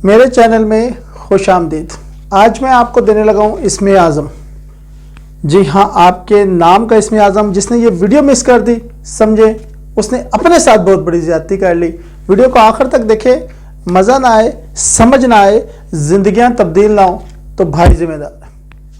میرے چینل میں خوش آمدید۔ آج میں آپ کو دینے لگا ہوں اسم اعظم۔ جی ہاں، آپ کے نام کا اسم اعظم۔ جس نے یہ ویڈیو مس کر دی سمجھے اس نے اپنے ساتھ بہت بڑی زیادتی کر لی۔ ویڈیو کو آخر تک دیکھے، مزہ نہ آئے، سمجھ نہ آئے، زندگیاں تبدیل نہ ہوں تو بھائی ذمہ دار ہے۔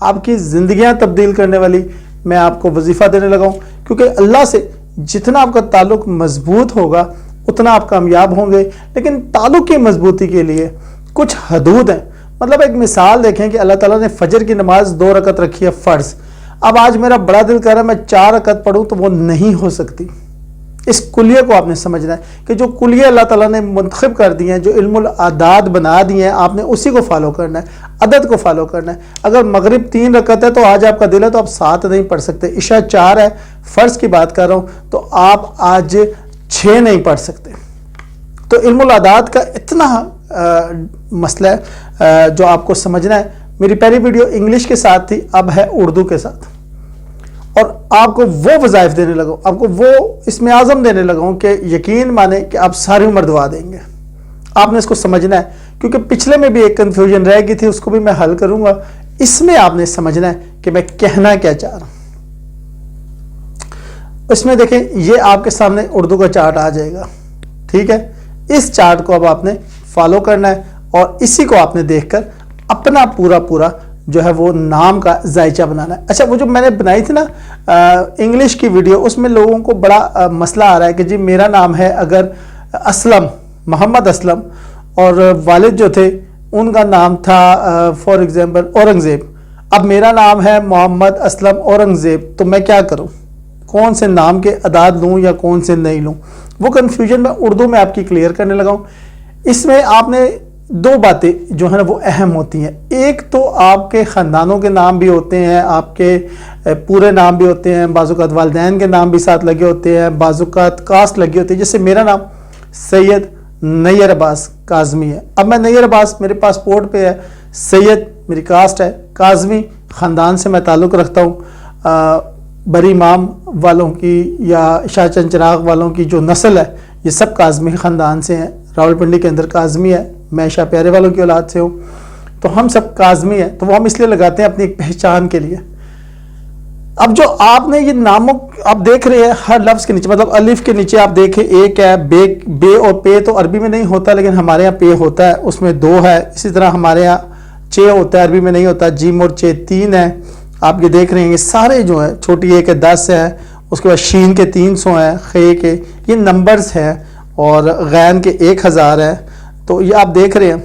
آپ کی زندگیاں تبدیل کرنے والی میں آپ کو وظیفہ دینے لگا ہوں، کیونکہ اللہ سے جتنا آپ کا تعلق مضبوط ہوگا اتنا آپ کامیاب ہوں گے۔ لیکن تعلق کی مضبوطی کے لیے کچھ حدود ہیں۔ مطلب ایک مثال دیکھیں کہ اللہ تعالیٰ نے فجر کی نماز 2 رکعت رکھی ہے فرض۔ اب آج میرا بڑا دل کر رہا ہے میں 4 رکعت پڑھوں تو وہ نہیں ہو سکتی۔ اس کلیے کو آپ نے سمجھنا ہے کہ جو کلیے اللہ تعالیٰ نے منتخب کر دی ہیں، جو علم الاعداد بنا دی ہیں، آپ نے اسی کو فالو کرنا ہے، عدد کو فالو کرنا ہے۔ اگر مغرب 3 رکعت ہے تو آج آپ کا دل ہے تو آپ 7 نہیں پڑھ سکتے۔ عشاء 4 ہے، فرض کی بات کر رہا ہوں، تو آپ آج 6 نہیں پڑھ سکتے۔ تو علم الاعداد کا اتنا مسئلہ ہے جو آپ کو سمجھنا ہے۔ میری پہلی ویڈیو انگلش کے ساتھ تھی، اب ہے اردو کے ساتھ، اور آپ کو وہ وظائف دینے لگا ہوں، آپ کو وہ اسم اعظم دینے لگا ہوں کہ یقین مانیں کہ آپ ساری عمر دعا دیں گے۔ آپ نے اس کو سمجھنا ہے، کیونکہ پچھلے میں بھی ایک کنفیوژن رہ گئی تھی، اس کو بھی میں حل کروں گا۔ اس میں آپ نے سمجھنا ہے کہ میں کہنا کیا چاہ رہا ہوں۔ اس میں دیکھیں، یہ آپ کے سامنے اردو کا چارٹ آ جائے گا، ٹھیک ہے؟ اس چارٹ کو اب آپ نے فالو کرنا ہے اور اسی کو آپ نے دیکھ کر اپنا پورا جو ہے وہ نام کا ذائچہ بنانا ہے۔ اچھا، وہ جو میں نے بنائی تھی نا انگلش کی ویڈیو، اس میں لوگوں کو بڑا مسئلہ آ رہا ہے کہ جی میرا نام ہے اگر اسلم، محمد اسلم، اور والد جو تھے ان کا نام تھا فار ایگزامپل اورنگزیب، اب میرا نام ہے محمد اسلم اورنگزیب، تو میں کیا کروں؟ کون سے نام کے اعداد لوں یا کون سے نہیں لوں؟ وہ کنفیوژن میں اردو میں آپ کی کلیئر کرنے لگا ہوں۔ اس میں آپ نے 2 باتیں جو ہیں نا وہ اہم ہوتی ہیں۔ ایک تو آپ کے خاندانوں کے نام بھی ہوتے ہیں، آپ کے پورے نام بھی ہوتے ہیں، بعض اوقات والدین کے نام بھی ساتھ لگے ہوتے ہیں، بعض اوقات کاسٹ لگی ہوتی ہے۔ جیسے میرا نام سید نیّر عباس کاظمی ہے، اب میں نیّر عباس میرے پاسپورٹ پہ ہے، سید میری کاسٹ ہے، کاظمی خاندان سے میں تعلق رکھتا ہوں۔ بری امام والوں کی یا شاہ چند چراغ والوں کی جو نسل ہے یہ سب کاظمی خاندان سے ہیں۔ راولپنڈی کے اندر کاظمی ہے، میں شاہ پیارے والوں کی اولاد سے ہوں، تو ہم سب کاظمی ہیں، تو وہ ہم اس لیے لگاتے ہیں اپنی ایک پہچان کے لیے۔ اب جو آپ نے یہ ناموں آپ دیکھ رہے ہیں ہر لفظ کے نیچے، مطلب الف کے نیچے آپ دیکھیں ایک ہے، بے اور پے تو عربی میں نہیں ہوتا لیکن ہمارے ہاں پے ہوتا ہے، اس میں 2 ہے۔ اسی طرح ہمارے ہاں چے ہوتا ہے، عربی میں نہیں ہوتا، جیم اور چے 3 ہے۔ آپ یہ دیکھ رہے ہیں یہ سارے جو ہیں، چھوٹی ایک ہے 10 ہے، اس کے بعد شین کے 300 ہیں، خے کے یہ نمبرز ہیں، اور غین کے 1000 ہے۔ تو یہ آپ دیکھ رہے ہیں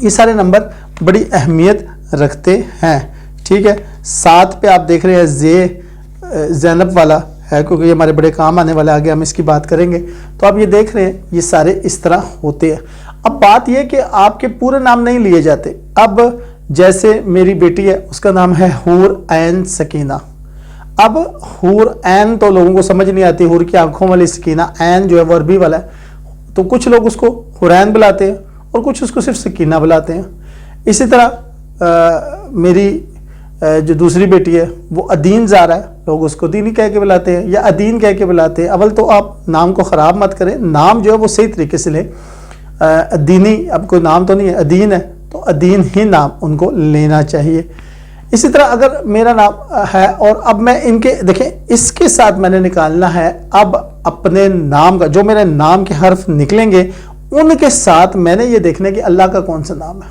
یہ سارے نمبر بڑی اہمیت رکھتے ہیں، ٹھیک ہے؟ 7 پہ آپ دیکھ رہے ہیں زینب والا ہے، کیونکہ یہ ہمارے بڑے کام آنے والا، آگے ہم اس کی بات کریں گے۔ تو آپ یہ دیکھ رہے ہیں یہ سارے اس طرح ہوتے ہیں۔ اب بات یہ کہ آپ کے پورے نام نہیں لیے جاتے۔ اب جیسے میری بیٹی ہے، اس کا نام ہے حور عین سکینہ۔ اب حور عین تو لوگوں کو سمجھ نہیں آتی، حور کی آنکھوں والی، سکینہ عین جو ہے وہ عربی والا ہے، تو کچھ لوگ اس کو حورین بلاتے ہیں اور کچھ اس کو صرف سکینہ بلاتے ہیں۔ اسی طرح میری جو دوسری بیٹی ہے وہ ادین زارا ہے، لوگ اس کو دینی کہہ کے بلاتے ہیں یا ادین کہہ کے بلاتے ہیں۔ اول تو آپ نام کو خراب مت کریں، نام جو ہے وہ صحیح طریقے سے لیں۔ ادینی اب کوئی نام تو نہیں ہے، ادین ہے تو ادین ہی نام ان کو لینا چاہیے۔ اسی طرح اگر میرا نام ہے اور اب میں ان کے دیکھیں اس کے ساتھ میں نے نکالنا ہے اب اپنے نام کا، جو میرے نام کے حرف نکلیں گے ان کے ساتھ میں نے یہ دیکھنا ہے کہ اللہ کا کون سا نام ہے۔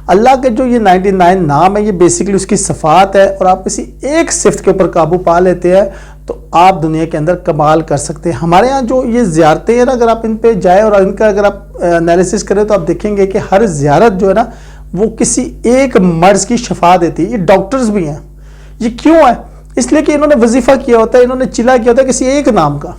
اللہ کے جو یہ 99 نام ہے یہ بیسیکلی اس کی صفات ہے، اور آپ کسی ایک صفت کے اوپر قابو پا لیتے ہیں تو آپ دنیا کے اندر کمال کر سکتے ہیں۔ ہمارے ہاں جو یہ زیارتیں ہیں نا، اگر آپ ان پہ جائیں اور ان کا اگر آپ انالیسس کریں تو آپ دیکھیں گے کہ ہر زیارت جو ہے نا وہ کسی ایک مرض کی شفا دیتی ہے۔ یہ ڈاکٹرز بھی ہیں۔ یہ کیوں ہے؟ اس لیے کہ انہوں نے وظیفہ کیا ہوتا ہے، انہوں نے چلا کیا ہوتا ہے کسی ایک نام کا۔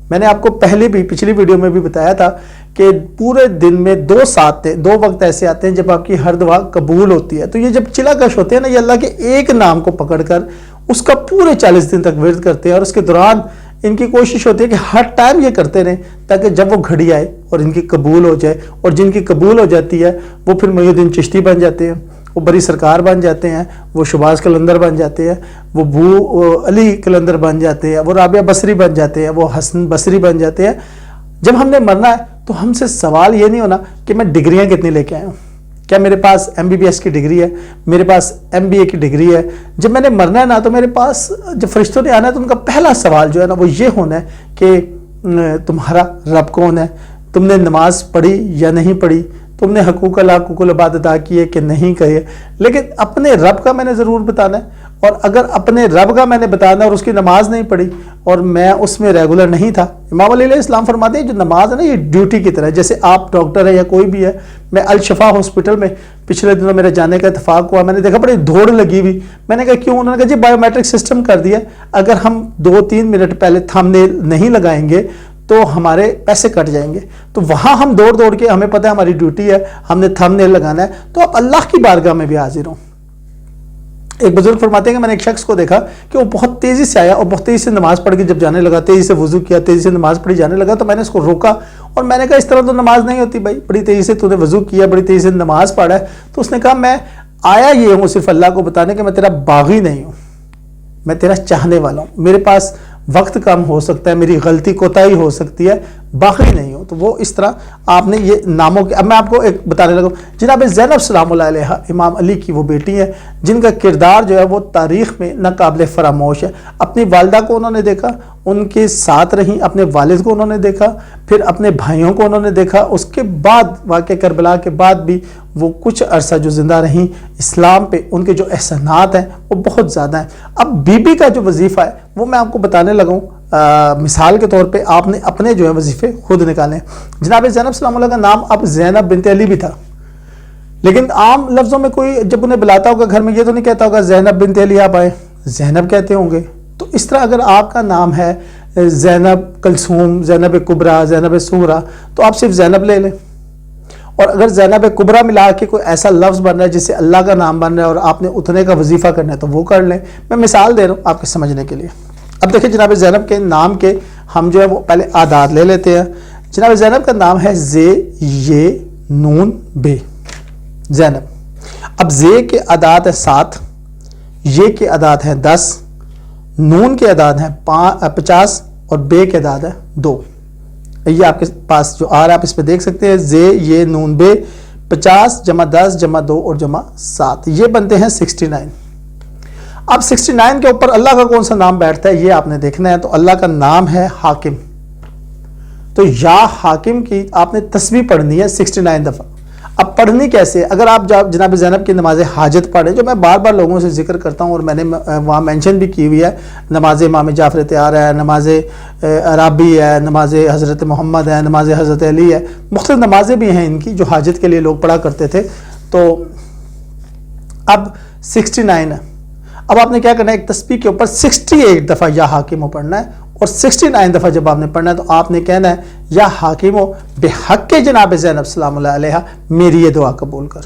میں نے آپ کو پچھلی ویڈیو میں بھی بتایا تھا کہ پورے دن میں 2 ساعت 2 وقت ایسے آتے ہیں جب آپ کی ہر دعا قبول ہوتی ہے۔ تو یہ جب چلا کش ہوتے ہیں نا، یہ اللہ کے ایک نام کو پکڑ کر اس کا پورے 40 دن تک ورد کرتے ہیں، اور اس کے دوران ان کی کوشش ہوتی ہے کہ ہر ٹائم یہ کرتے رہیں تاکہ جب وہ گھڑی آئے اور ان کی قبول ہو جائے، اور جن کی قبول ہو جاتی ہے وہ پھر محی الدین چشتی بن جاتے ہیں، وہ بری سرکار بن جاتے ہیں، وہ شباز قلندر بن جاتے ہیں، وہ بو علی قلندر بن جاتے ہیں، وہ رابعہ بصری بن جاتے ہیں، وہ حسن بصری بن جاتے ہیں۔ جب ہم نے مرنا ہے تو ہم سے سوال یہ نہیں ہونا کہ میں ڈگریاں کتنی لے کے آیا ہوں، کیا میرے پاس MBBS کی ڈگری ہے، میرے پاس MBA کی ڈگری ہے. جب میں نے مرنا ہے نا تو میرے پاس جب فرشتوں نے آنا ہے تو ان کا پہلا سوال جو ہے نا وہ یہ ہونا ہے کہ تمہارا رب کون ہے، تم نے نماز پڑھی یا نہیں پڑھی، تم نے حقوق العباد ادا کیے کہ نہیں کیے. لیکن اپنے رب کا میں نے ضرور بتانا ہے، اور اگر اپنے رب کا میں نے بتانا اور اس کی نماز نہیں پڑھی اور میں اس میں ریگولر نہیں تھا. امام علیہ السلام فرماتے ہیں جو نماز ہے نا یہ ڈیوٹی کی طرح ہے. جیسے آپ ڈاکٹر ہے یا کوئی بھی ہے، میں الشفا ہاسپٹل میں پچھلے دنوں میرے جانے کا اتفاق ہوا، میں نے دیکھا بڑی دوڑ لگی ہوئی. میں نے کہا کیوں؟ انہوں نے کہا جی بایو میٹرک سسٹم کر دیا، اگر ہم 2-3 منٹ پہلے تھم نیل نہیں لگائیں گے تو ہمارے پیسے کٹ جائیں گے. تو وہاں ہم دوڑ کے، ہمیں پتہ ہے ہماری ڈیوٹی ہے، ہم نے تھم نیل لگانا ہے، تو آپ اللہ کی بارگاہ میں بھی حاضر ہوں. ایک بزرگ فرماتے ہیں کہ میں نے ایک شخص کو دیکھا کہ وہ بہت تیزی سے آیا اور بہت تیزی سے نماز پڑھ کے جب جانے لگا، تیزی سے وضو کیا، تیزی سے نماز پڑھی جانے لگا. تو میں نے اس کو روکا اور میں نے کہا اس طرح تو نماز نہیں ہوتی بھائی، بڑی تیزی سے تو نے وضو کیا، بڑی تیزی سے نماز پڑھا ہے. تو اس نے کہا میں آیا یہ ہوں صرف اللہ کو بتانے کہ میں تیرا باغی نہیں ہوں، میں تیرا چاہنے والا ہوں. میرے پاس وقت کم ہو سکتا ہے، میری غلطی کوتاہی ہو سکتی ہے، باقی نہیں ہو. تو وہ اس طرح آپ نے یہ ناموں کے، اب میں آپ کو ایک بتانے لگا. جناب زینب سلام اللہ علیہ امام علی کی وہ بیٹی ہے جن کا کردار جو ہے وہ تاریخ میں ناقابل فراموش ہے. اپنی والدہ کو انہوں نے دیکھا، ان کے ساتھ رہیں، اپنے والد کو انہوں نے دیکھا، پھر اپنے بھائیوں کو انہوں نے دیکھا. اس کے بعد واقعہ کربلا کے بعد بھی وہ کچھ عرصہ جو زندہ رہیں، اسلام پہ ان کے جو احسانات ہیں وہ بہت زیادہ ہیں. اب بی بی کا جو وظیفہ ہے وہ میں آپ کو بتانے لگا ہوں. مثال کے طور پہ آپ نے اپنے جو ہے وظیفے خود نکالیں. جناب زینب سلام اللہ کا نام اب زینب بنت علی بھی تھا، لیکن عام لفظوں میں کوئی جب انہیں بلاتا ہوگا گھر میں یہ تو نہیں کہتا ہوگا زینب بنت علی آپ آئے، زینب کہتے ہوں گے. تو اس طرح اگر آپ کا نام ہے زینب کلثوم، زینب کبریٰ، زینب صغریٰ، تو آپ صرف زینب لے لیں. اور اگر زینب کبریٰ ملا کے کوئی ایسا لفظ بن رہا ہے جس سے اللہ کا نام بن رہا ہے اور آپ نے اتنے کا وظیفہ کرنا ہے تو وہ کر لیں. میں مثال دے رہا ہوں آپ کے سمجھنے کے لیے. اب دیکھیں جناب زینب کے نام کے ہم جو ہے وہ پہلے اعداد لے لیتے ہیں. جناب زینب کا نام ہے زے یہ نون بے زینب. اب زے کے اعداد ہے 7، یہ کے اعداد ہیں 10، نون کے اعداد ہیں 50 اور بے کے اعداد ہے 2. یہ آپ کے پاس جو آ رہا ہے آپ اس پہ دیکھ سکتے ہیں، زے یہ نون بے 50 جمع 10 جمع 2 اور جمع 7، یہ بنتے ہیں 69. اب 69 کے اوپر اللہ کا کون سا نام بیٹھتا ہے یہ آپ نے دیکھنا ہے. تو اللہ کا نام ہے حاکم. تو یا حاکم کی آپ نے تسبیح پڑھنی ہے 69 دفعہ. اب پڑھنی کیسے؟ اگر آپ جناب زینب کی نماز حاجت پڑھیں، جو میں بار بار لوگوں سے ذکر کرتا ہوں اور میں نے وہاں مینشن بھی کی ہوئی ہے، نماز امام جعفر طیار ہے، نماز عرابی ہے، نماز حضرت محمد ہے، نماز حضرت علی ہے، مختلف نمازیں بھی ہیں ان کی جو حاجت کے لیے لوگ پڑھا کرتے تھے. تو اب 69 ہے. اب آپ نے کیا کرنا ہے، ایک تسبیح کے اوپر 68 دفعہ یا حاکم پڑھنا ہے، اور 69 دفعہ جب آپ نے پڑھنا ہے تو آپ نے کہنا ہے یا حاکم بحق جناب زینب سلام اللہ علیہ میری یہ دعا قبول کر.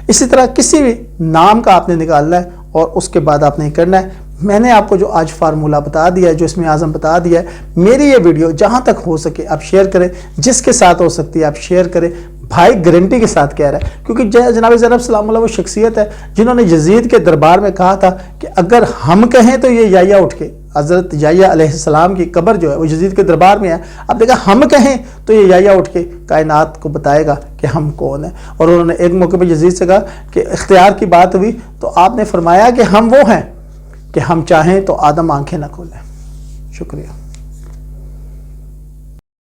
اسی طرح کسی بھی نام کا آپ نے نکالنا ہے اور اس کے بعد آپ نے کرنا ہے. میں نے آپ کو جو آج فارمولہ بتا دیا ہے، جو اسم اعظم بتا دیا ہے، میری یہ ویڈیو جہاں تک ہو سکے آپ شیئر کریں، جس کے ساتھ ہو سکتی ہے آپ شیئر کریں. بھائی گارنٹی کے ساتھ کہہ رہا ہے، کیونکہ جناب زینب سلام اللہ وہ شخصیت ہے جنہوں نے یزید کے دربار میں کہا تھا کہ اگر ہم کہیں تو یہ یحییٰ اٹھ کے، حضرت یحییٰ علیہ السلام کی قبر جو ہے وہ یزید کے دربار میں ہے. اب دیکھا ہم کہیں تو یہ یحییٰ اٹھ کے کائنات کو بتائے گا کہ ہم کون ہیں. اور انہوں نے ایک موقع پہ یزید سے کہا کہ اختیار کی بات ہوئی تو آپ نے فرمایا کہ ہم وہ ہیں کہ ہم چاہیں تو آدم آنکھیں نہ کھولیں. شکریہ.